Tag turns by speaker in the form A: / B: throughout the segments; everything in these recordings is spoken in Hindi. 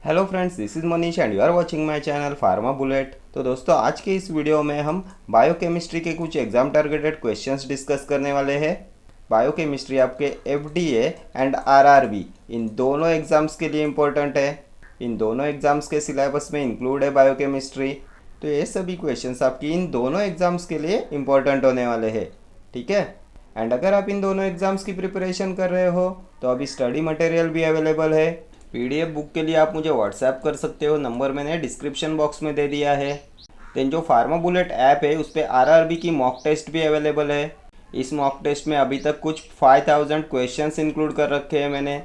A: Hello friends, this is Manish and you are watching my channel Pharma Bullet. तो दोस्तों, आज के इस वीडियो में हम बायोकेमिस्ट्री के कुछ एग्जाम टारगेटेड क्वेश्चंस डिस्कस करने वाले हैं। बायोकेमिस्ट्री आपके एफडीए एंड आरआरबी इन दोनों एग्ज़ाम्स के लिए इम्पोर्टेंट है। इन दोनों एग्ज़ाम्स के सिलेबस में इंक्लूड है बायोकेमिस्ट्री। तो ये सभी क्वेश्चंस आपकी इन दोनों एग्ज़ाम्स के लिए इम्पोर्टेंट होने वाले हैं, ठीक है। एंड अगर आप इन दोनों एग्ज़ाम्स की प्रिपरेशन कर रहे हो तो अभी स्टडी मटेरियल भी अवेलेबल है। पीडीएफ बुक के लिए आप मुझे व्हाट्सएप कर सकते हो, नंबर मैंने डिस्क्रिप्शन बॉक्स में दे दिया है। देन जो फार्मा बुलेट ऐप है उस पर आरआरबी की मॉक टेस्ट भी अवेलेबल है। इस मॉक टेस्ट में अभी तक कुछ 5000 क्वेश्चंस इंक्लूड कर रखे हैं मैंने।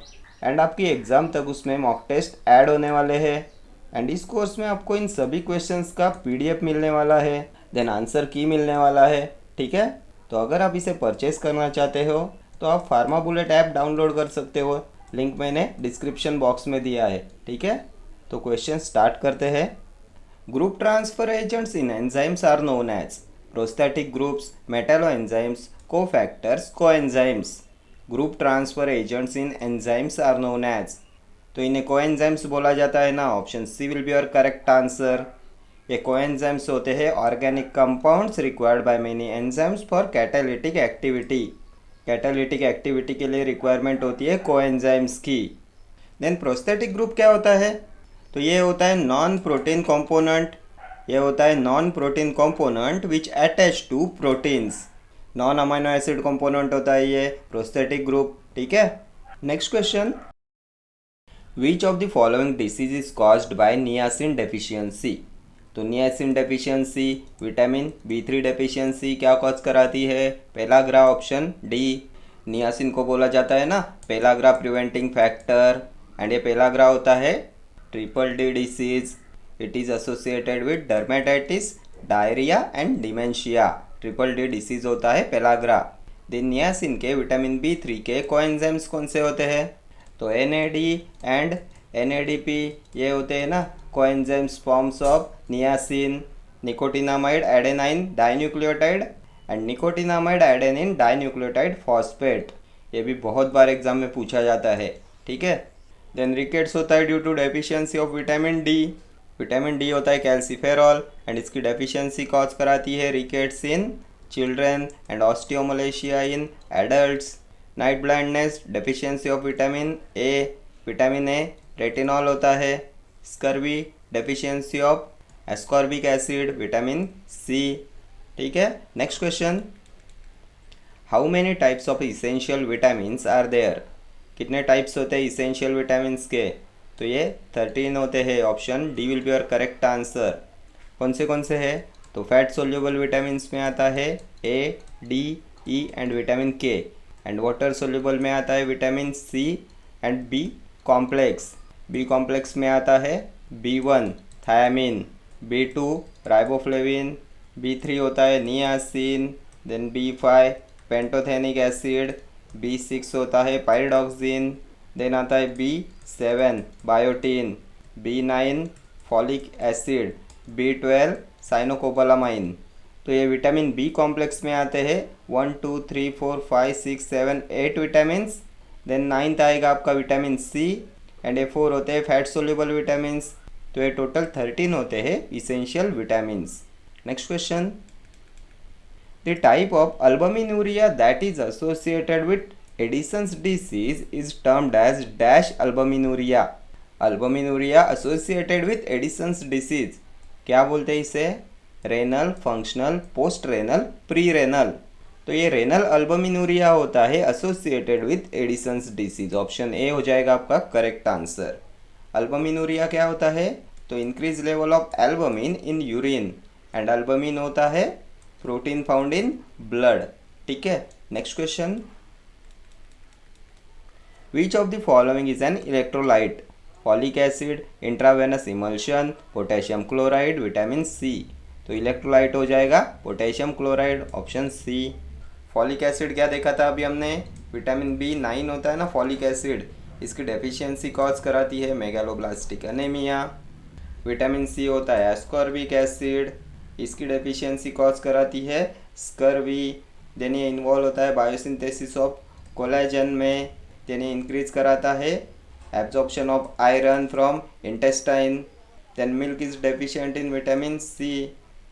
A: एंड आपकी एग्ज़ाम तक उसमें मॉक टेस्ट ऐड होने वाले हैं। एंड इस कोर्स में आपको इन सभी क्वेश्चंस का पीडीएफ मिलने वाला है, देन आंसर की मिलने वाला है, ठीक है। तो अगर आप इसे परचेस करना चाहते हो तो आप फार्मा बुलेट ऐप डाउनलोड कर सकते हो। लिंक मैंने डिस्क्रिप्शन बॉक्स में दिया है, ठीक है। तो क्वेश्चन स्टार्ट करते हैं। Group transfer agents in enzymes are known as prosthetic groups, metallo enzymes, cofactors, coenzymes. Group transfer agents in enzymes are known as, तो इन्हें कोएंजाइम्स बोला जाता है ना। Option C will be your correct answer. ये कोएंजाइम्स होते हैं organic compounds required by many enzymes for catalytic activity. Catalytic activity के लिए रिक्वायरमेंट होती है कोएंजाइम्स की। देन प्रोस्थेटिक ग्रुप क्या होता है? तो ये होता है नॉन प्रोटीन कंपोनेंट। ये होता है non protein component which attach to proteins. Non amino acid component होता है ये प्रोस्थेटिक ग्रुप, ठीक है। Next question, which of the following disease is caused by niacin deficiency. तो नियासिन डेफिशिएंसी विटामिन बी3 डेफिशिएंसी क्या कॉज कराती है? Pellagra, option D. नियासिन को बोला जाता है ना पेलाग्रा प्रिवेंटिंग फैक्टर। एंड ये पेलाग्रा होता है triple D disease. It is associated with dermatitis, diarrhoea and dementia. Triple D disease होता है पेलाग्रा। दिन नियासिन के विटामिन बी3 के कोएंजाइम्स कौन से होते हैं? तो एनएडी एंड एनएडीपी ये होते हैं ना coenzymes forms of niacin. Nicotinamide adenine dinucleotide and nicotinamide adenine dinucleotide phosphate. ये भी बहुत बार एग्जाम में पूछा जाता है, ठीक है। देन रिकेट्स होता है due to deficiency of vitamin D. Vitamin D होता है कैल्सीफेरॉल एंड इसकी डेफिशिएंसी कॉज कराती है rickets in children and osteomalacia in adults. Night blindness deficiency of vitamin A. Vitamin A retinol होता है। Scurvy deficiency of ascorbic acid vitamin C, ठीक है। Next question, how many types of essential vitamins are there. कितने टाइप्स होते हैं इसेंशियल विटामिन्स के? तो ये 13 होते हैं। Option D will be your correct answer. कौन से हैं? तो फैट सोल्यूबल विटामिन्स में आता है A, D, E and vitamin K. And water soluble में आता है vitamin C and B complex. B complex में आता है B1 thiamine, B2 riboflavin, B3 होता है niacin, then B5 pantothenic acid, B6 होता है पाइरिडॉक्सिन, देन आता है B7 biotin, B9 folic acid, B12 साइनोकोबालामाइन। तो ये विटामिन बी कॉम्प्लेक्स में आते हैं 1 2 3 4 5 6 7 8 विटामिन। देन 9th आएगा आपका विटामिन सी एंड ये 4 होते हैं फैट सोल्यूबल विटामिन्स। तो ये टोटल 13 होते हैं essential vitamins. Next question, the type of albuminuria that is associated with Addison's disease is termed as dash albuminuria. Albuminuria associated with Addison's disease क्या बोलते हैं इसे? Renal, functional, post renal, pre renal. तो ये रेनल अल्बमिनूरिया होता है associated with Addison's disease. Option A हो जाएगा आपका करेक्ट आंसर। अल्बमिनूरिया क्या होता है? तो increase level of albumin in urine and albumin होता है प्रोटीन फाउंड इन ब्लड, ठीक है। Next question, which of the following is an electrolyte? Folic acid, intravenous emulsion, potassium chloride, vitamin C. तो इलेक्ट्रोलाइट हो जाएगा potassium chloride, option C. Folic acid क्या देखा था अभी हमने? विटामिन B9 होता है ना फॉलिक एसिड, इसकी डेफिशिएंसी कॉज कराती है मेगालोब्लास्टिक एनीमिया। विटामिन सी होता है एस्कॉर्बिक एसिड, इसकी डेफिशिएंसी कॉज कराती है स्कर्वी। देन ये इन्वॉल्व होता है बायोसिंथेसिस ऑफ कोलेजन में, देन ये इंक्रीज कराता है absorption of iron from intestine, then milk is deficient in vitamin C.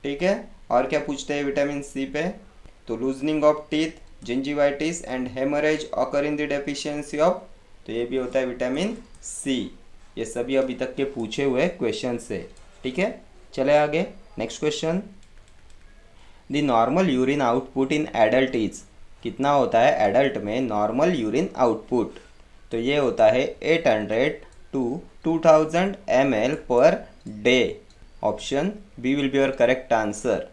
A: ठीक है, और क्या पूछते हैं विटामिन सी पे, तो loosening of teeth, gingivitis and haemorrhage occur in the deficiency of, तो ये भी होता है विटामिन सी। ये सभी अभी तक के पूछे हुए क्वेश्चन से। ठीक है, चले आगे। Next question, the normal urine output in adult is, कितना होता है एडल्ट में नॉर्मल यूरिन आउटपुट, तो ये होता है 800 to 2000 ml per day. Option B will be your correct answer.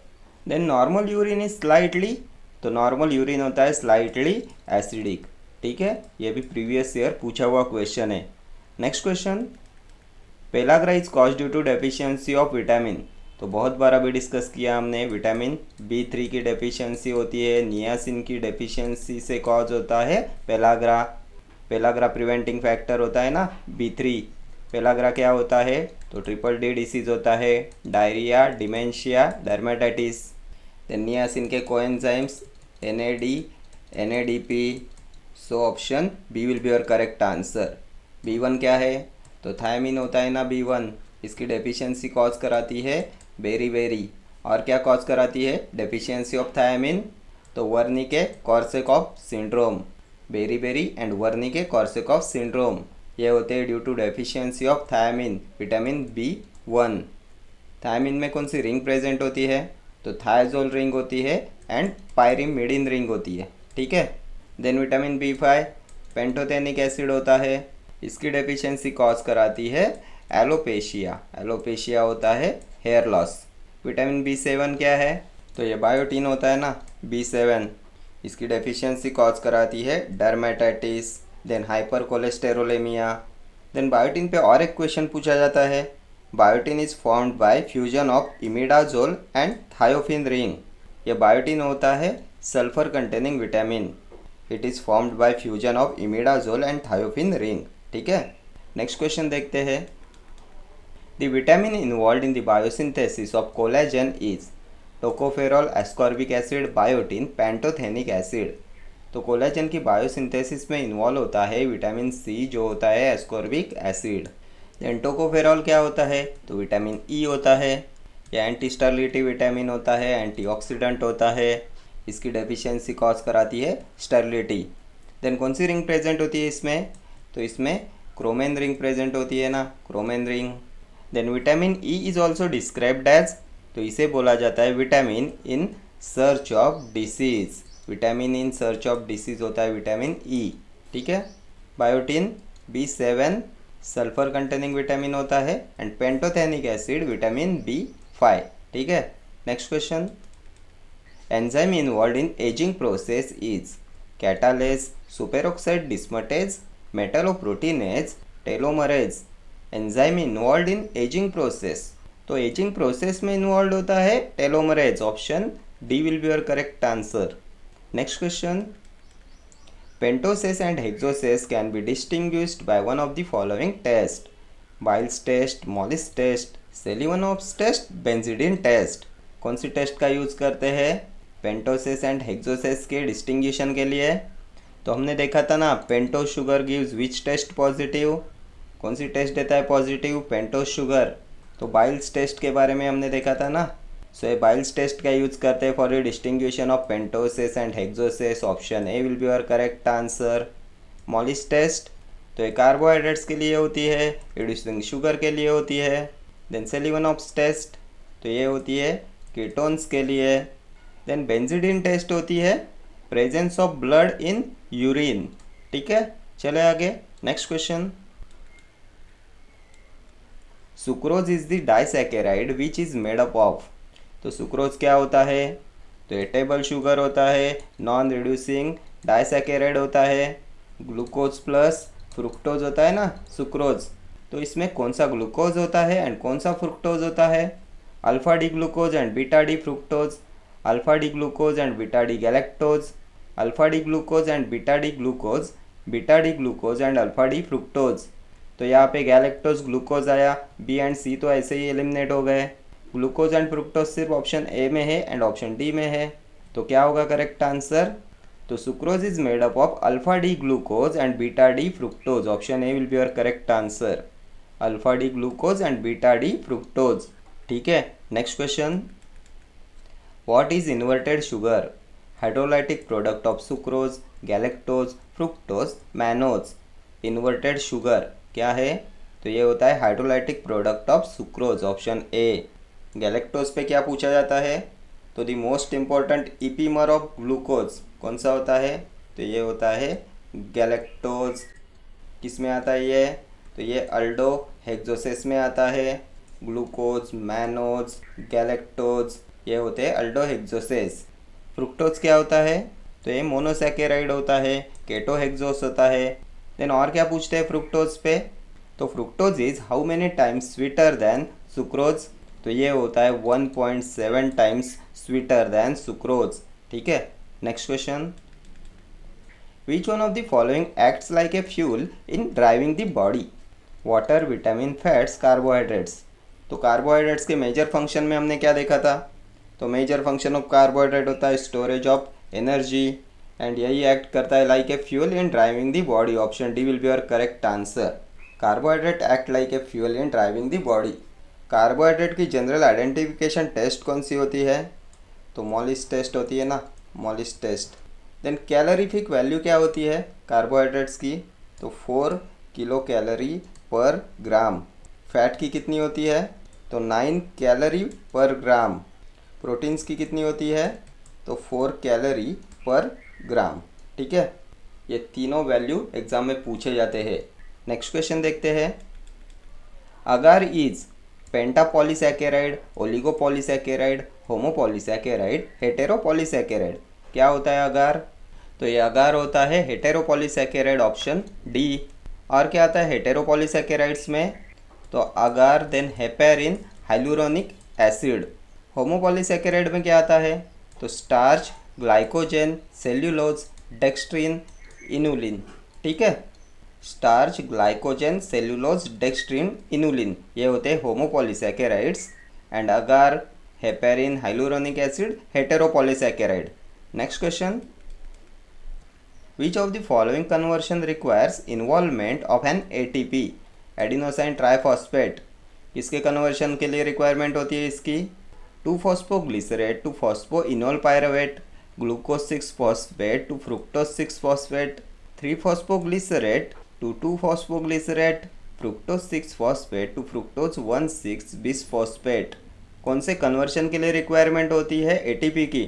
A: Then normal urine is slightly, तो नॉर्मल यूरिन होता है स्लाइटली एसिडिक। ठीक है, ये भी प्रीवियस ईयर पूछा हुआ क्वेश्चन है। Next question, pellagra is cause due to deficiency of vitamin, तो बहुत बार अभी डिस्कस किया हमने, विटामिन B3 की डेफिशिएंसी होती है, नियासिन की डेफिशिएंसी से कॉज होता है पेलाग्रा। पेलाग्रा प्रिवेंटिंग फैक्टर होता है ना B3। पेलाग्रा क्या होता है, तो ट्रिपल डी डिसीज होता है, diarrhoea, dementia, dermatitis. Then niacin के coenzymes NAD, NADP। So option B will be your correct answer. B1 क्या है, तो थायमिन होता है ना B1, इसकी डेफिशिएंसी कॉज कराती है बेरीबेरी। और क्या कॉज कराती है डेफिशिएंसी ऑफ थायमिन, तो Wernicke Korsakoff syndrome. Beriberi and Wernicke Korsakoff syndrome ये होते हैं due to deficiency of thiamine, vitamin B1। Thiamine में कौन सी रिंग प्रेजेंट होती है, तो थायजोल रिंग होती है एंड पायरिमिडीन रिंग होती है। ठीक है, then vitamin B5 pantothenic acid होता है, इसकी डेफिशिएंसी कॉज कराती है एलोपेशिया। एलोपेशिया होता है हेयर लॉस। विटामिन B7 क्या है, तो ये बायोटीन होता है ना B7, इसकी डेफिशिएंसी कॉज कराती है dermatitis, then hyper cholesterolemia. Then biotin पे और एक क्वेश्चन पूछा जाता है, biotin is formed by fusion of imidazole and thiophene ring. ये बायोटीन होता है sulphur containing vitamin, it is formed by fusion of imidazole and thiophene ring. ठीक है, नेक्स्ट क्वेश्चन देखते हैं, the vitamin involved in the biosynthesis of collagen is tocopherol, ascorbic acid, biotin, pantothenic acid. तो कोलेजन की बायोसिंथेसिस में इन्वॉल्व होता है विटामिन सी जो होता है एस्कॉर्बिक एसिड। देन टोकोफेरॉल क्या होता है, तो विटामिन ई होता है, यह एंटी स्टरलिटी विटामिन होता है, एंटीऑक्सीडेंट होता है, इसकी डेफिशिएंसी कॉज कराती है स्टरलिटी। देन कौन सी रिंग प्रेजेंट होती है इसमें, तो इसमें क्रोमेन रिंग प्रेजेंट होती है ना, chromane ring. Then vitamin E is also described as, तो इसे बोला जाता है vitamin in search of disease. Vitamin in search of disease होता है विटामिन ई। ठीक है, biotin B7 sulphur containing vitamin होता है and pantothenic acid vitamin B5। ठीक है, next question, enzyme involved in ageing process is catalase, superoxide dismutase, metalloproteinase, telomerase. Enzyme involved in ageing process, तो एजिंग प्रोसेस में इन्वॉल्व होता है telomerase. Option D will be your correct answer. Next question, pentoses and hexoses can be distinguished by one of the following test, Bial's test, Molisch test, Seliwanoff's test, benzidine test. कौन सी टेस्ट का यूज़ करते हैं पेंटोसेस एंड हेक्सोसेस के डिस्टिंग्विशन के लिए, तो हमने देखा था ना pentose sugar gives which test positive, कौन सी टेस्ट देता है पॉजिटिव, पेंटोस शुगर। तो बाइल्स टेस्ट के बारे में हमने देखा था ना, सो ये बाइल्स टेस्ट का यूज़ करते हैं for the distinction of pentoses and hexoses. Option A will be your correct answer. Molisch test, तो ये कार्बोहाइड्रेट्स के लिए होती है, रिड्यूसिंग शुगर के लिए होती है। देन सेलिवनोव्स टेस्ट, तो ये होती है कीटोन्स के लिए। देन बेंजिडिन टेस्ट होती है presence of blood in urine. ठीक है, चले आगे। Next question, sucrose is the disaccharide which is made up of, तो सुक्रोज क्या होता है, तो ये टेबल शुगर होता है, नॉन रिड्यूसिंग डाइसैकेराइड होता है, ग्लूकोज प्लस फ्रुक्टोज होता है ना सुक्रोज। तो इसमें कौन सा ग्लूकोज होता है एंड कौन सा फ्रुक्टोज होता है, alpha D glucose and beta D fructose, alpha D glucose and beta D galactose, alpha D glucose and beta D glucose, beta D glucose and alpha D fructose. तो यहाँ पे गैलेक्टोज ग्लूकोज आया, बी एंड सी तो ऐसे ही एलिमिनेट हो गए। ग्लूकोज एंड फ्रुक्टोज सिर्फ ऑप्शन ए में है एंड ऑप्शन डी में है, तो क्या होगा करेक्ट आंसर, तो sucrose is made up of alpha D glucose and beta D fructose. Option A will be your correct answer. Alpha D glucose and beta D fructose. ठीक है. Next question. What is inverted sugar? Hydrolytic product of sucrose, galactose, fructose, mannose. Inverted sugar क्या है? तो ये होता है hydrolytic product of sucrose. Option A. Galactose पे क्या पूछा जाता है? तो the most important इपीमर of glucose कौन सा होता है? तो ये होता है गैलेक्टोज. किस में आता है ये? तो ये अल्डो हेक्सोसेस में आता है. ग्लूकोज, मैनोज, गैलेक्टोज ये होते हैं अल्डो हेक्सोसेस. फ्रुक्टोज क्या होता है? तो ये मोनोसैकेराइड होता है, केटो हेक्सोस होता है. देन और क्या पूछते हैं फ्रुक्टोज पे? तो fructose is how many times sweeter than sucrose? तो ये होता है 1.7 टाइम्स स्वीटर देन सुक्रोज. ठीक है. Next question. Which one of the following acts like a fuel in driving the body? Water, vitamin, fats, carbohydrates. तो कार्बोहाइड्रेट्स के मेजर फंक्शन में हमने क्या देखा था? तो मेजर फंक्शन ऑफ कार्बोहाइड्रेट होता है स्टोरेज ऑफ एनर्जी एंड यही एक्ट करता है like a fuel in driving the body. Option D will be your correct answer. Carbohydrate act like a fuel in driving the body. Carbohydrate की जनरल आइडेंटिफिकेशन टेस्ट कौन सी होती है? तो मॉलिस टेस्ट होती है ना, Molisch test. Then calorific value क्या होती है कार्बोहाइड्रेट्स की? तो 4 किलो कैलोरी पर ग्राम. फैट की कितनी होती है? तो 9 कैलोरी पर ग्राम. प्रोटीन्स की कितनी होती है? तो 4 कैलोरी पर ग्राम. ठीक है. ये तीनों वैल्यू एग्जाम में पूछे जाते हैं. नेक्स्ट क्वेश्चन देखते हैं. अगार इज पेंटापॉलीसैकेराइड, ओलिगोपॉलीसैकेराइड, होमोपॉलीसैकेराइड, हेटेरोपॉलीसैकेराइड. क्या होता है अगार? तो ये अगार होता है हेटेरोपॉलीसैकेराइड. Option D. और क्या आता है हेटेरोपॉलीसैकेराइड्स में? तो agar, then heparin, hyaluronic acid. Homopolysaccharide में क्या आता है? तो starch, glycogen, cellulose, dextrin, inulin. ठीक है. Starch, glycogen, cellulose, dextrin, inulin ये होते हैं homopolysaccharides. And agar, heparin, hyaluronic acid heteropolysaccharide. Next question. Which of the following conversion requires involvement of an ATP, adenosine triphosphate. किसके कन्वर्शन के लिए रिक्वायरमेंट होती है इसकी? Two phosphoglycerate to phosphoenol pyruvate, glucose six phosphate to fructose six phosphate, three phosphoglycerate to 2-फॉस्फोग्लिसरेट, fructose six phosphate to fructose 1,6-बिसफॉस्फेट. कौन से कन्वर्शन के लिए रिक्वायरमेंट होती है एटीपी की?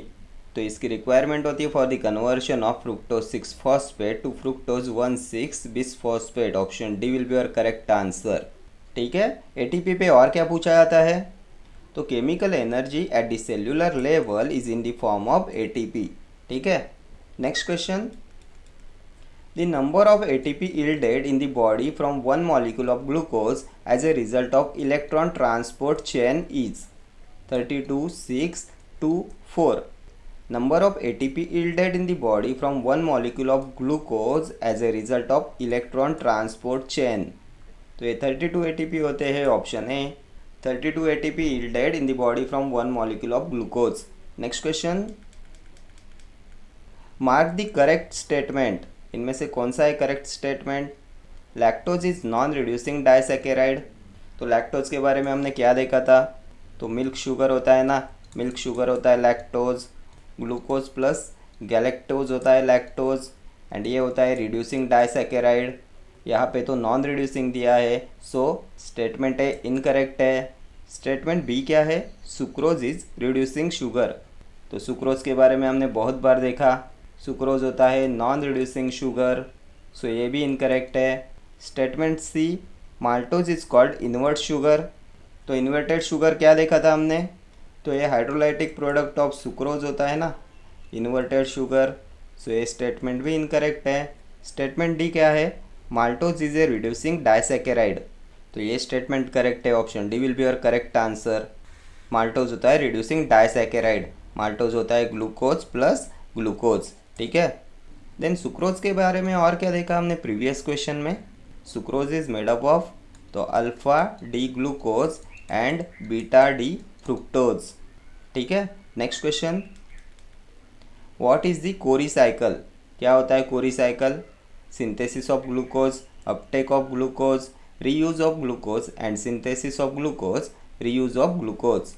A: तो इसकी रिक्वायरमेंट होती है for the conversion of fructose six phosphate to fructose one six bisphosphate. Option D will be your correct answer. ठीक है. एटीपी पे और क्या पूछा जाता है? तो chemical energy at the cellular level is in the form of ATP. ठीक है. Next question. The number of ATP yielded in the body from one molecule of glucose as a result of electron transport chain is 32, 6, 2, 4. Number of ATP yielded in the body from one molecule of glucose as a result of electron transport chain. तो ये 32 ATP होते हैं. Option A. 32 ATP yielded in the body from one molecule of glucose. Next question. Mark the correct statement. इनमें से कौन सा है correct statement? Lactose is non reducing disaccharide. तो लैक्टोज के बारे में हमने क्या देखा था? तो मिल्क शुगर होता है ना, मिल्क शुगर होता है लैक्टोज. ग्लूकोज प्लस गैलेक्टोज होता है लैक्टोज. एंड ये होता है रिड्यूसिंग डाइसैकेराइड. यहाँ पे तो नॉन रिड्यूसिंग दिया है, सो स्टेटमेंट ए इनकरेक्ट है. स्टेटमेंट बी क्या है? Sucrose is reducing sugar. तो सुक्रोज के बारे में हमने बहुत बार देखा, सुक्रोज होता है नॉन रिड्यूसिंग शुगर, सो ये भी इनकरेक्ट है. Statement C, maltose is called invert sugar. तो इन्वर्टेड शुगर क्या देखा था हमने? तो ये हाइड्रोलाइटिक प्रोडक्ट ऑफ सुक्रोज होता है ना, इन्वर्टेड शुगर. सो ये स्टेटमेंट भी इनकरेक्ट है. स्टेटमेंट डी क्या है? Maltose is a reducing disaccharide. तो ये स्टेटमेंट करेक्ट है. Option D will be your correct answer. Maltose होता है रिड्यूसिंग डाइसैकेराइड. माल्टोज होता है ग्लूकोज प्लस ग्लूकोज. ठीक है. देन सुक्रोज के बारे में और क्या देखा हमने प्रीवियस क्वेश्चन में? Sucrose is made up of तो alpha D glucose and beta D fructose. ठीक है. Next question. What is the Cori cycle? क्या होता है Cori cycle? Synthesis of glucose, uptake of glucose, reuse of glucose and synthesis of glucose, reuse of glucose.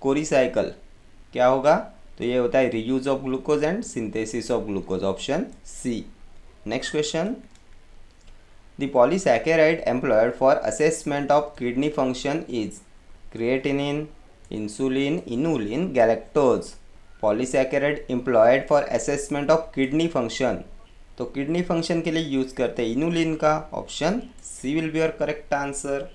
A: Cori cycle क्या होगा? तो ये होता है reuse of glucose and synthesis of glucose, option C. Next question, the polysaccharide employed for assessment of kidney function is creatinine, insulin, inulin, galactose. Polysaccharide employed for assessment of kidney function, तो किडनी फंक्शन के लिए यूज़ करते हैं इनुलिन का, option C will be your correct answer.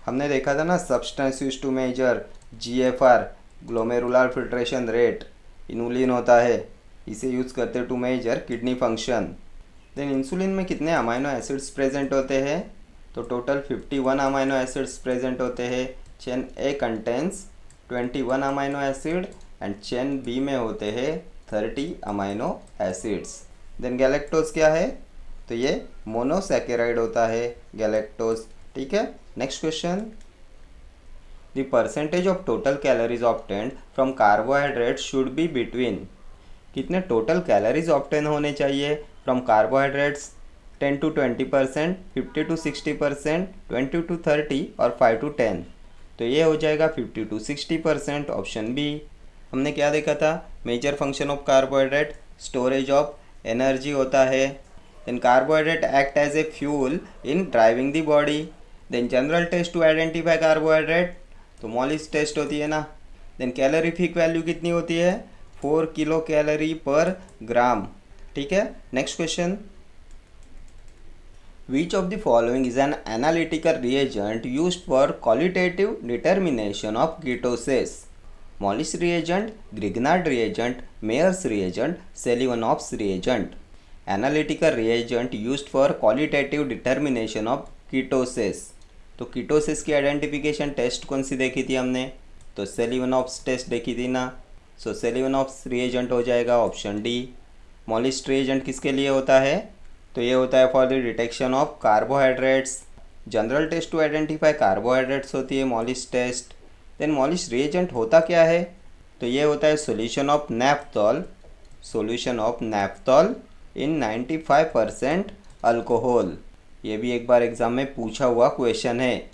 A: हमने देखा था ना substance use to measure GFR, glomerular filtration rate, inulin होता है, इसे यूज़ करते हैं to measure kidney function. Then insulin में कितने अमाइनो एसिड्स प्रेजेंट होते हैं? तो टोटल 51 अमाइनो एसिड्स प्रेजेंट होते हैं। Chain A contains 21 amino acid and chain B में होते हैं 30 अमाइनो एसिड्स। देन गैलेक्टोज क्या है? तो ये मोनोसैकेराइड होता है गैलेक्टोज, ठीक है। Next question, the percentage of total calories obtained from carbohydrate should be between, कितने टोटल कैलोरीज ऑब्टेन होने चाहिए from carbohydrates? 10 to 20%, 50 to 60%, 20 to 30 और 5 to 10। तो ये हो जाएगा 50 to 60%, ऑप्शन बी। हमने क्या देखा था? Major function of carbohydrate storage of energy होता है। Then carbohydrate act as a fuel in driving the body. Then general test to identify carbohydrate, तो मॉलिस टेस्ट होती है ना। देन कैलोरीफिक वैल्यू कितनी होती है? 4 किलो कैलोरी पर ग्राम, ठीक है। Next question, which of the following is an analytical reagent used for qualitative determination of ketoses? Molisch reagent, Grignard reagent, Mayer's reagent, Seliwanoff's reagent. Analytical reagent used for qualitative determination of ketoses, तो कीटोसिस की आइडेंटिफिकेशन टेस्ट कौन सी देखी थी हमने? तो सेलिवनॉफ्स टेस्ट देखी थी ना। सो सेलिवनॉफ्स रिएजेंट हो जाएगा, ऑप्शन डी। मॉलिस रिएजेंट किसके लिए होता है? तो ये होता है for the detection of carbohydrates. General test to identify carbohydrates होती है Molisch test. Then Molisch reagent होता क्या है? तो ये होता है solution of naphthol, solution of naphthol in 95% alcohol. ये भी एक बार एग्जाम में पूछा हुआ क्वेश्चन है।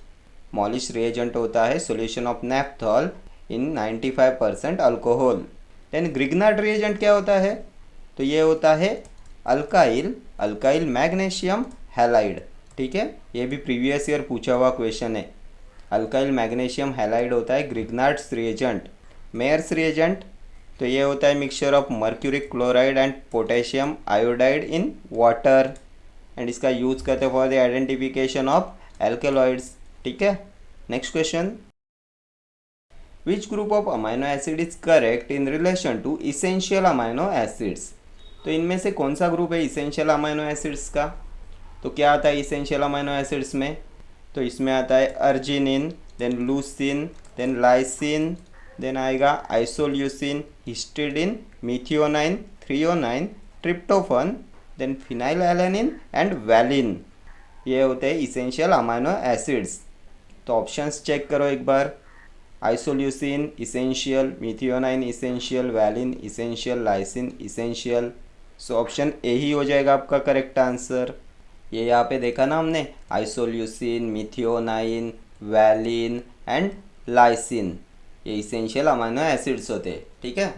A: मॉलिस रिएजेंट होता है solution of naphthol in 95% alcohol. Then Grignard reagent क्या होता है? तो ये होता है अल्काइल मैग्नीशियम हैलाइड, ठीक है। ये भी प्रीवियस ईयर पूछा हुआ क्वेश्चन है। अल्काइल मैग्नीशियम हैलाइड होता है ग्रिग्नार्ड्स रिएजेंट। मेयर्स रिएजेंट, तो ये होता है mixture of mercuric chloride and potassium iodide in water, and इसका यूज करते हैं for the identification of alkaloids, ठीक है। Next question, which group of amino acid is correct in relation to essential amino acids? तो इनमें से कौन सा ग्रुप है इसेंशियल अमाइनो एसिड्स का? तो क्या आता है इसेंशियल अमाइनो एसिड्स में? तो इसमें आता है arginine, then leucine, then lysine, then आएगा isoleucine, histidine, methionine, threonine, tryptophan, then phenylalanine and valine. ये होते हैं इसेंशियल अमाइनो एसिड्स। तो ऑप्शंस चेक करो एक बार। Isoleucine essential, methionine essential, valine essential, lysine essential. So option A ही हो जाएगा आपका करेक्ट आंसर। ये यहाँ पे देखा ना हमने, isoleucine, methionine, valine and lysine, ये इसेंशियल अमाइनो एसिड्स होते हैं, ठीक है।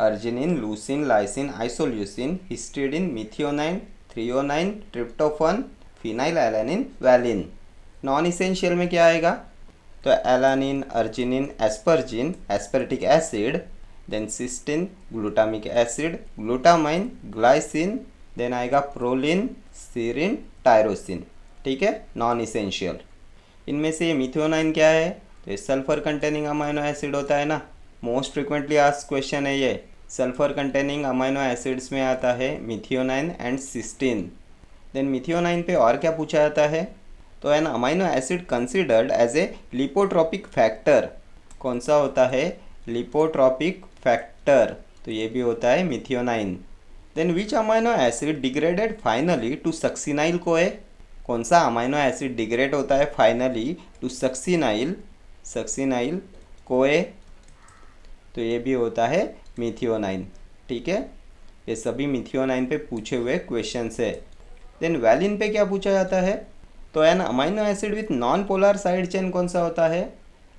A: Arginine, leucine, lysine, isoleucine, histidine, methionine, threonine, tryptophan, phenylalanine, valine. Non essential में क्या आएगा? तो alanine, arginine, asparagine, aspartic acid, then cysteine, glutamic acid, glutamine, glycine, then आएगा प्रोलिन, सीरिन, टायरोसिन, ठीक है, नॉन इसेंशियल। इनमें से मिथियोनाइन क्या है? तो ये सल्फर कंटेनिंग अमाइनो एसिड होता है ना। मोस्ट फ्रिक्वेंटली आस्क्ड क्वेश्चन है ये। सल्फर कंटेनिंग अमाइनो एसिड्स में आता है methionine and cysteine. Then methionine पे और क्या पूछा जाता है? तो an amino acid considered as a lipotropic factor, कौन सा होता है? लिपोट्रोपिक फैक्टर, तो ये भी होता है methionine. Then which amino acid degraded finally to succinyl CoA? कौन सा अमाइनो एसिड डिग्रेड होता है फाइनली टू सक्सिनाइल कोए? तो ये भी होता है मिथियोनाइन, ठीक है। ये सभी मिथियोनाइन पे पूछे हुए क्वेश्चन है। देन वैलिन पे क्या पूछा जाता है, तो an amino acid with non polar side chain कौन सा होता है,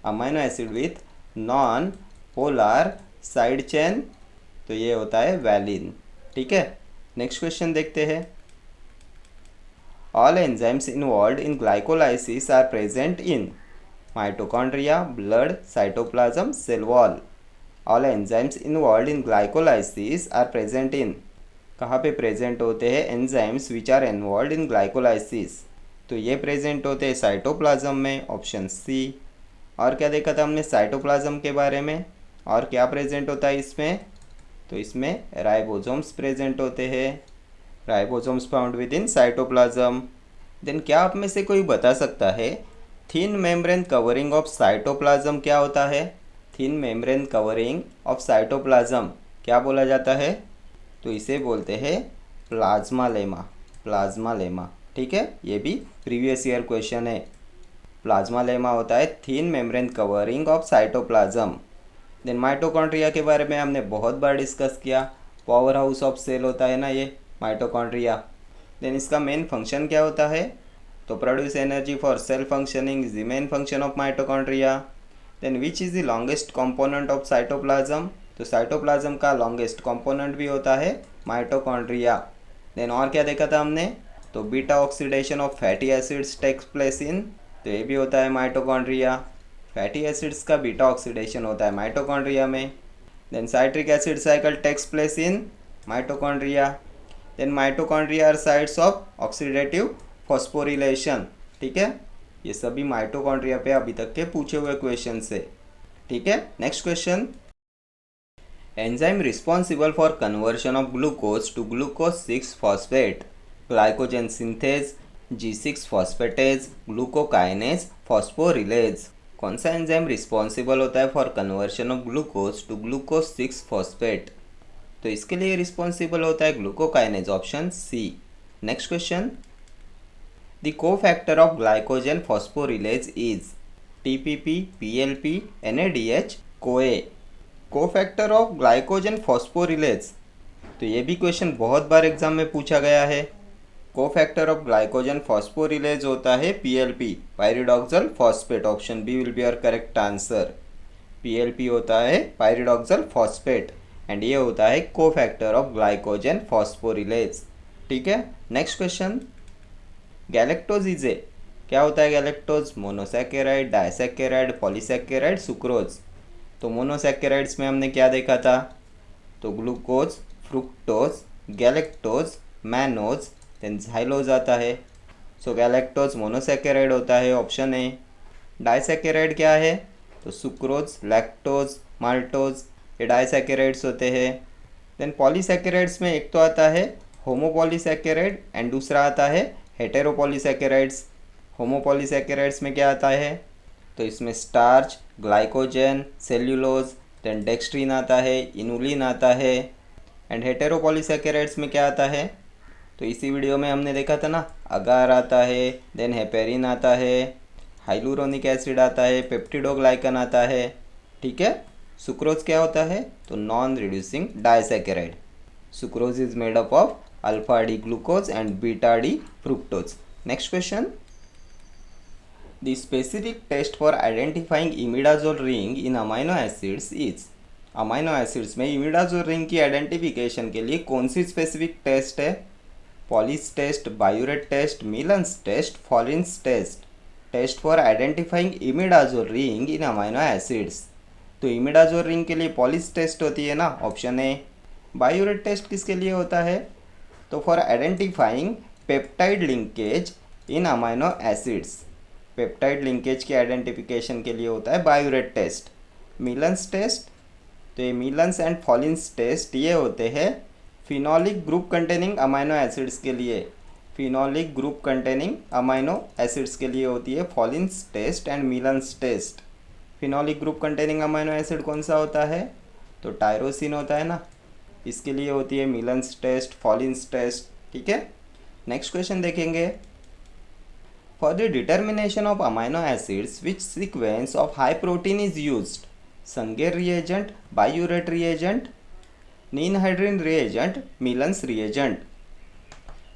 A: amino acid with non polar side chain, तो ये होता है वैलिन। ठीक है, नेक्स्ट क्वेश्चन देखते हैं। All enzymes involve in glycolysis are present in mitochondria, blood, cytoplasm, cell wall. All enzymes involve in glycolysis are present in, कहाँ पे प्रेजेंट होते हैं enzymes which are involve in glycolysis, तो ये प्रेजेंट होते हैं साइटोप्लाज्म में, ऑप्शन सी। और क्या देखा था हमने साइटोप्लाज्म के बारे में, और क्या प्रेजेंट होता है इसमें, तो इसमें राइबोसोम्स प्रेजेंट होते हैं, ribosomes found within cytoplasm. Then क्या आप में से कोई बता सकता है thin membrane covering of cytoplasm क्या होता है, thin membrane covering of cytoplasm क्या बोला जाता है, तो इसे बोलते हैं प्लाज्मा लेमा, प्लाज्मा लेमा। ठीक है, ये भी previous year question plasmalemma लेमा होता है thin membrane covering of cytoplasm. Then mitochondria के बारे में हमने बहुत बार डिस्कस किया, पावर हाउस ऑफ सेल होता है ना ये माइटोकॉन्ड्रिया। देन इसका मेन फंक्शन क्या होता है, तो produce energy for cell functioning is the main function of mitochondria. Then which is the longest component of cytoplasm, तो साइटोप्लाज्म का लॉन्गेस्ट कंपोनेंट भी होता है माइटोकॉन्ड्रिया। देन और क्या देखा था हमने, तो beta oxidation of fatty acids takes place in, तो ये भी होता है माइटोकॉन्ड्रिया, फैटी एसिड्स का बीटा ऑक्सीडेशन होता है माइटोकॉन्ड्रिया में। Then citric acid cycle takes place in mitochondria. Then mitochondria are sites of oxidative phosphorylation. ठीक है, ये सभी माइटोकॉन्ड्रिया पे अभी तक के पूछे हुए क्वेश्चन से। ठीक है, next question. Enzyme responsible for conversion of glucose to glucose 6 phosphate, glycogen synthase, G6 phosphatase, glucokinase, phosphorylase. कौन सा एंजाइम रिस्पॉन्सिबल होता है for conversion of glucose to glucose 6 phosphate, तो इसके लिए रिस्पॉन्सिबल होता है glucokinase, option C. Next question. The cofactor of glycogen phosphorylase is TPP, PLP, NADH, CoA। Cofactor of glycogen phosphorylase, तो ये भी क्वेश्चन बहुत बार एग्जाम में पूछा गया है। कोफैक्टर ऑफ ग्लाइकोजन फॉस्फोरिलेज होता है PLP, pyridoxal phosphate, option B will be your correct answer. PLP होता है पायरिडॉक्सल फॉस्फेट एंड ये होता है कोफैक्टर ऑफ ग्लाइकोजन फॉस्फोरिलेज। ठीक है, next question. Galactose is a, क्या होता है galactose, monosaccharide, disaccharide, polysaccharide, sucrose. तो मोनोसैकेराइड्स में हमने क्या देखा था, तो glucose, fructose, galactose, mannose, then xylose आता है। सो गैलेक्टोज मोनोसैकेराइड होता है, ऑप्शन ए। डाइसैकेराइड क्या है, तो सुक्रोज, लैक्टोज, माल्टोज, ये डाइसैकेराइड्स होते हैं। देन पॉलीसैकेराइड्स में एक तो आता है होमोपॉलीसैकेराइड एंड दूसरा आता है हेटेरोपॉलीसैकेराइड्स। होमोपॉलीसैकेराइड्स में क्या आता है, तो इसमें स्टार्च, ग्लाइकोजन, सेल्यूलोज, देन डेक्स्ट्रीन आता है, इनुलिन आता है। एंड हेटेरोपॉलीसैकेराइड्स में क्या आता है, तो इसी वीडियो में हमने देखा था ना, अगार आता है, देन हेपेरिन आता है, हाइलुरोनिक एसिड आता है, पेप्टिडोग्लाइकन आता है। ठीक है, सुक्रोज क्या होता है, तो non reducing disaccharide. Sucrose is made up of alpha D glucose and beta D fructose. Next question. The specific test for identifying imidazole ring in amino acids is, amino acids में इमिडाजोल रिंग की आइडेंटिफिकेशन के लिए कौन सी स्पेसिफिक टेस्ट है, Pauly's test, biuret test, Millon's test, Folin's test. Test for identifying imidazole ring in amino acids, तो इमिडाजोल रिंग के लिए पॉलिस टेस्ट होती है ना, ऑप्शन ए। बायूरेट टेस्ट किसके लिए होता है, तो for identifying peptide linkage in amino acids, peptide linkage की आइडेंटिफिकेशन के लिए होता है बायूरेट टेस्ट। मिलन्स टेस्ट, तो ये मिलन्स एंड फॉलिन्स टेस्ट ये होते हैं phenolic group containing amino acids के लिए, phenolic group containing amino acids के लिए होती है Folin's test and Millon's test. Phenolic group containing amino acid कौन सा होता है, तो टायरोसिन होता है ना, इसके लिए होती है मिलन्स टेस्ट, फॉलिन्स टेस्ट। ठीक है, नेक्स्ट क्वेश्चन देखेंगे। For the determination of amino acids which sequence of high protein is used, Sanger reagent, biuret reagent, Ninhydrin reagent, Millen's reagent.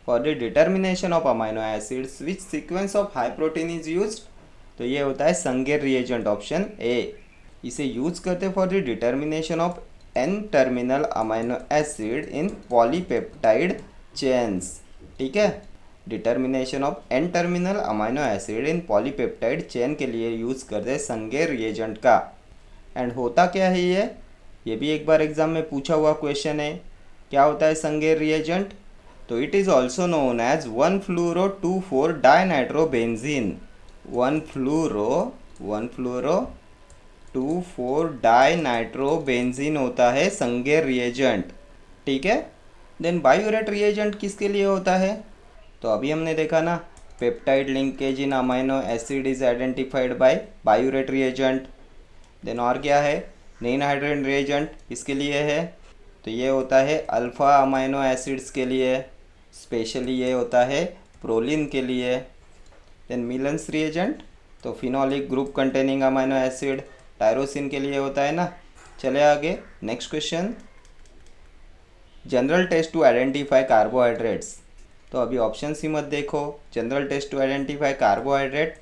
A: For the determination of amino acids, which sequence of high protein is used? तो ये होता है संगेर रिएजेंट, ऑप्शन ए। इसे यूज करते for the determination of N terminal amino acid in polypeptide chains. ठीक है, determination of N terminal amino acid in polypeptide chain के लिए यूज करते हैं संगेर रिएजेंट का। एंड होता क्या है ये भी एक बार एग्जाम में पूछा हुआ क्वेश्चन है। क्या होता है संगेर रिएजेंट? तो it is also known as 1-fluoro-2,4 dinitrobenzene. 1-fluoro-2,4 dinitrobenzene होता है संगेर रिएजेंट। ठीक है, देन बायोरेट रिएजेंट किसके लिए होता है? तो अभी हमने देखा ना, peptide linkage in amino acid is identified by biuret reagent. Then और क्या है? निनहाइड्रिन रिएजेंट इसके लिए है, तो ये होता है अल्फ़ा अमाइनो एसिड्स के लिए, स्पेशली ये होता है प्रोलिन के लिए। देन मिलेंस रिएजेंट तो phenolic group containing amino acid, tyrosine के लिए होता है ना। चले आगे, next question, general test to identify carbohydrates. तो अभी ऑप्शन सी मत देखो, general test to identify carbohydrate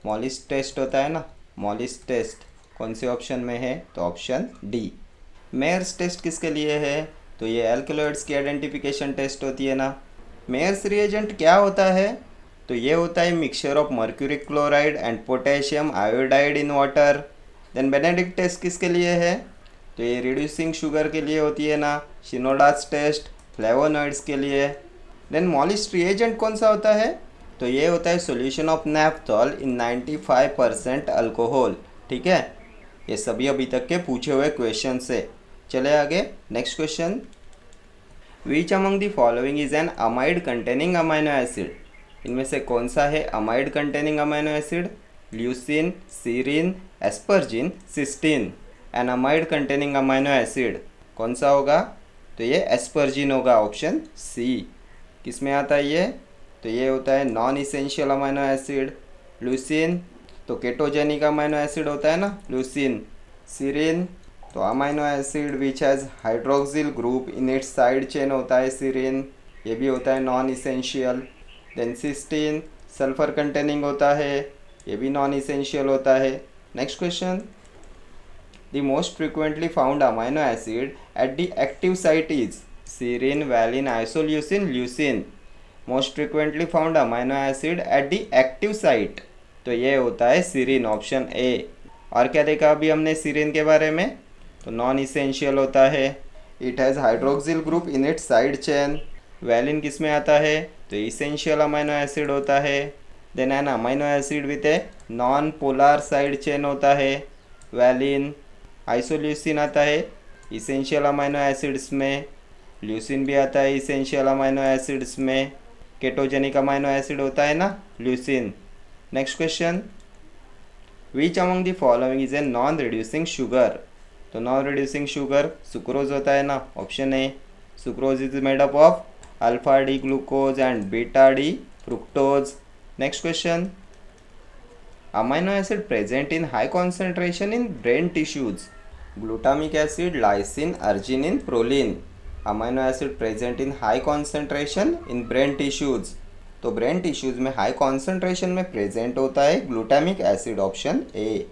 A: Molisch test होता है ना। मॉलिस टेस्ट कौन से ऑप्शन में है? तो ऑप्शन डी। मेयर्स टेस्ट किसके लिए है? तो ये एल्कलॉइड्स की आइडेंटिफिकेशन टेस्ट होती है ना। मेयर्स रिएजेंट क्या होता है? तो ये होता है mixture of mercuric chloride and potassium iodide in water. Then Benedict test किसके लिए है? तो ये रिड्यूसिंग शुगर के लिए होती है ना। शिनोडास टेस्ट फ्लेवोनॉइड्स के लिए। देन मॉलिस रिएजेंट कौन सा होता है? तो ये होता है solution of naphthol in 95% alcohol. ठीक है, ये सभी अभी तक के पूछे हुए क्वेश्चन से। चले आगे, next question, which among the following is an amide containing amino acid. इनमें से कौन सा है amide containing amino acid? Leucine, serine, asparagine, cysteine. An amide containing amino acid कौन सा होगा? तो ये एस्पर्जिन होगा, ऑप्शन सी। किस में आता है ये? तो ये होता है non essential amino acid. Leucine तो केटोजेनिक अमाइनो एसिड होता है ना, ल्यूसिन। सीरिन तो amino acid which has hydroxyl group in its side chain होता है सीरिन, ये भी होता है non essential. Then cysteine sulphur containing होता है, ये भी नॉन इसेंशियल होता है। Next question, the most frequently found amino acid at the active site is serine, valine, isoleucine, leucine. Most frequently found amino acid at the active site, तो ये होता है सीरिन, ऑप्शन ए। और क्या देखा अभी हमने सीरिन के बारे में? तो नॉन इसेंशियल होता है, it has hydroxyl group in its side chain. Valine किस में आता है? तो इसेंशियल अमाइनो एसिड होता है। Then an amino acid with a non polar side chain होता है, वैलिन। आइसोल्यूसिन आता है इसेंशियल अमाइनो एसिड्स में, ल्यूसिन भी आता है इसेंशियल अमाइनो एसिड्स में। केटोजेनिक अमाइनो एसिड होता है ना, leucine. Next question, which among the following is a non reducing sugar. तो नॉन रिड्यूसिंग शुगर सुक्रोज होता है ना, option A. Sucrose is made up of alpha D glucose and beta D fructose. Next question, amino acid present in high concentration in brain tissues. Glutamic acid, lysine, arginine, proline. Amino acid present in high concentration in brain tissues, तो ब्रेन टिश्यूज में हाई कॉन्सेंट्रेशन में प्रेजेंट होता है ग्लूटामिक एसिड, ऑप्शन ए।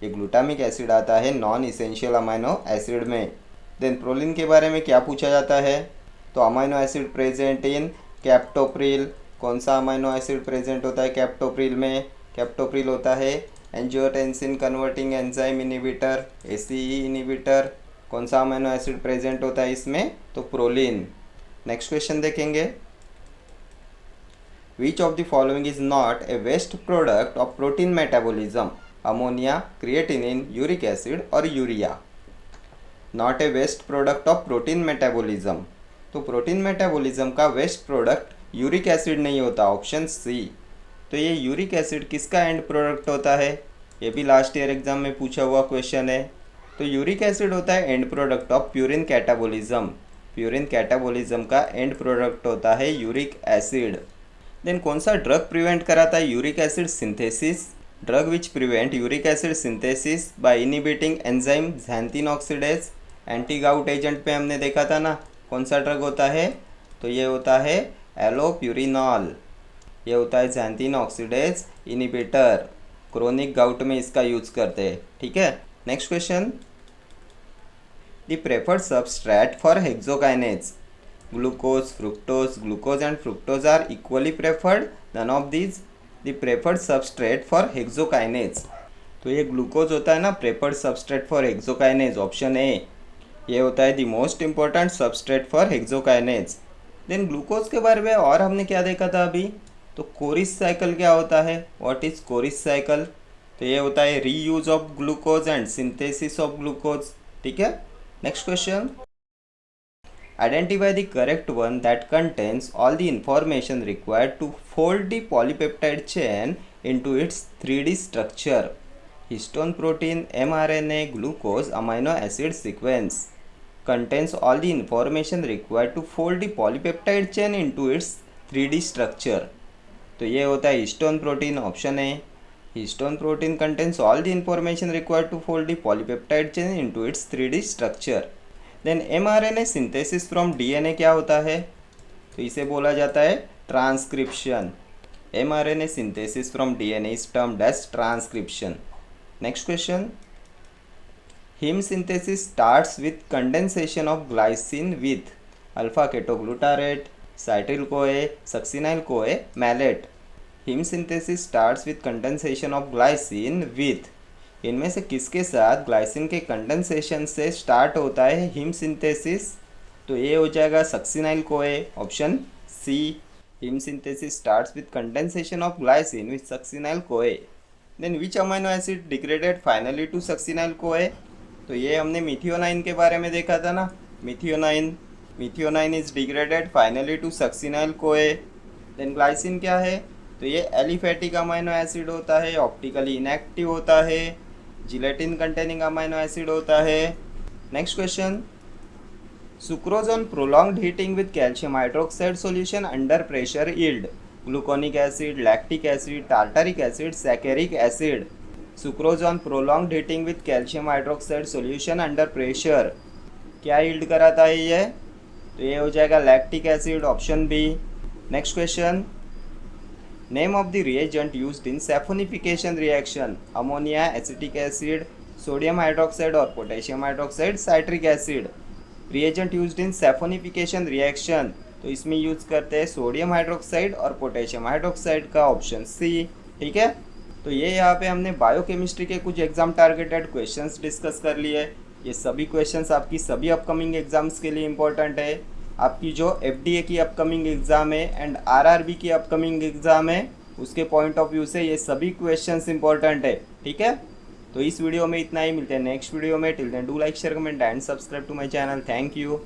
A: ये ग्लूटामिक एसिड आता है नॉन इसेंशियल अमाइनो एसिड में। देन प्रोलिन के बारे में क्या पूछा जाता है? तो amino acid present in captopril. कौन सा अमाइनो एसिड प्रेजेंट होता है कैप्टोप्रिल में? कैप्टोप्रिल होता है angiotensin converting enzyme inhibitor, ACE inhibitor. कौन सा अमाइनो एसिड प्रेजेंट होता है इसमें? तो प्रोलिन। नेक्स्ट क्वेश्चन देखेंगे, which of the following is not a waste product of protein metabolism. Ammonia, creatinine, uric acid और urea. Not a waste product of protein metabolism, तो प्रोटीन मेटाबॉलिज्म का वेस्ट प्रोडक्ट यूरिक एसिड नहीं होता, ऑप्शन सी। तो ये यूरिक एसिड किसका एंड प्रोडक्ट होता है? ये भी लास्ट ईयर एग्जाम में पूछा हुआ क्वेश्चन है। तो यूरिक एसिड होता है and product of purine catabolism. Purine catabolism का एंड प्रोडक्ट होता है यूरिक एसिड। देन कौन सा ड्रग प्रिवेंट कराता है uric acid synthesis? Drug which prevent uric acid synthesis by inhibiting enzyme xanthine oxidase anti gout agent पे हमने देखा था ना, कौन सा ड्रग होता है, तो ये होता है एलोप्यूरिनॉल। ये होता है xanthine oxidase inhibitor. Chronic gout में इसका यूज करते हैं, ठीक है। Next question, the preferred substrate for hexokinase, glucose, fructose, glucose and fructose are equally preferred, none of these, the preferred substrate for hexokinase। तो ये ग्लूकोज होता है ना preferred substrate for hexokinase, option A, ये होता है the most important substrate for hexokinase. Then glucose के बारे में और हमने क्या देखा था अभी, तो कोरिस साइकिल क्या होता है, व्हाट इज कोरिस साइकिल, तो ये होता है reuse of glucose and synthesis of glucose, ठीक है। Next question, identify the correct one that contains all the information required to fold the polypeptide chain into its 3D structure, histone, protein, mRNA, glucose, amino acid sequence contains all the information required to fold the polypeptide chain into its 3D structure। तो ये होता है histone protein, option A, histone protein contains all the information required to fold the polypeptide chain into its 3D structure. Then mRNA synthesis from DNA क्या होता है, तो इसे बोला जाता है transcription. mRNA synthesis from DNA is termed as transcription. Next question, heme synthesis starts with condensation of glycine with alpha ketoglutarate, acetyl CoA, succinyl CoA, malate. Heme synthesis starts with condensation of glycine with, इनमें से किसके साथ ग्लाइसिन के कंडेंसेशन से स्टार्ट होता है हिम सिंथेसिस, तो ये हो जाएगा succinyl CoA, option C. Heme synthesis starts with condensation of glycine with succinyl CoA. Then which amino acid degraded finally to succinyl CoA, तो ये हमने मिथियोनाइन के बारे में देखा था ना, methionine is degraded finally to succinyl CoA. Then glycine क्या है, तो ये एलिफेटिक अमाइनो एसिड होता है, ऑप्टिकली इनएक्टिव होता है, जिलेटिन कंटेनिंग अमाइनो एसिड होता है। Next question, sucrose on prolonged heating with calcium hydroxide solution under pressure yield gluconic acid, lactic acid, tartaric acid, saccharic acid. Sucrose on prolonged heating with calcium hydroxide solution under pressure क्या यील्ड कराता है ये, तो ये हो जाएगा lactic acid, option B. Next question, name of the reagent used in saponification reaction, ammonia, acetic acid, sodium hydroxide और potassium hydroxide, citric acid. Reagent used in saponification reaction, तो इसमें यूज करते हैं सोडियम हाइड्रोक्साइड और पोटेशियम हाइड्रोक्साइड का, ऑप्शन सी, ठीक है। तो ये यहाँ पे हमने बायोकेमिस्ट्री के कुछ एग्जाम टारगेटेड क्वेश्चंस डिस्कस कर लिए। ये सभी क्वेश्चंस आपकी सभी अपकमिंग एग्जाम्स के लिए इम्पोर्टेंट है। आपकी जो FDA की अपकमिंग एग्ज़ाम है एंड RRB की अपकमिंग एग्ज़ाम है, उसके पॉइंट ऑफ व्यू से ये सभी क्वेश्चंस इंपॉर्टेंट है, ठीक है। तो इस वीडियो में इतना ही, मिलते हैं नेक्स्ट वीडियो में। Till then do like, share, comment and subscribe to my channel. Thank you.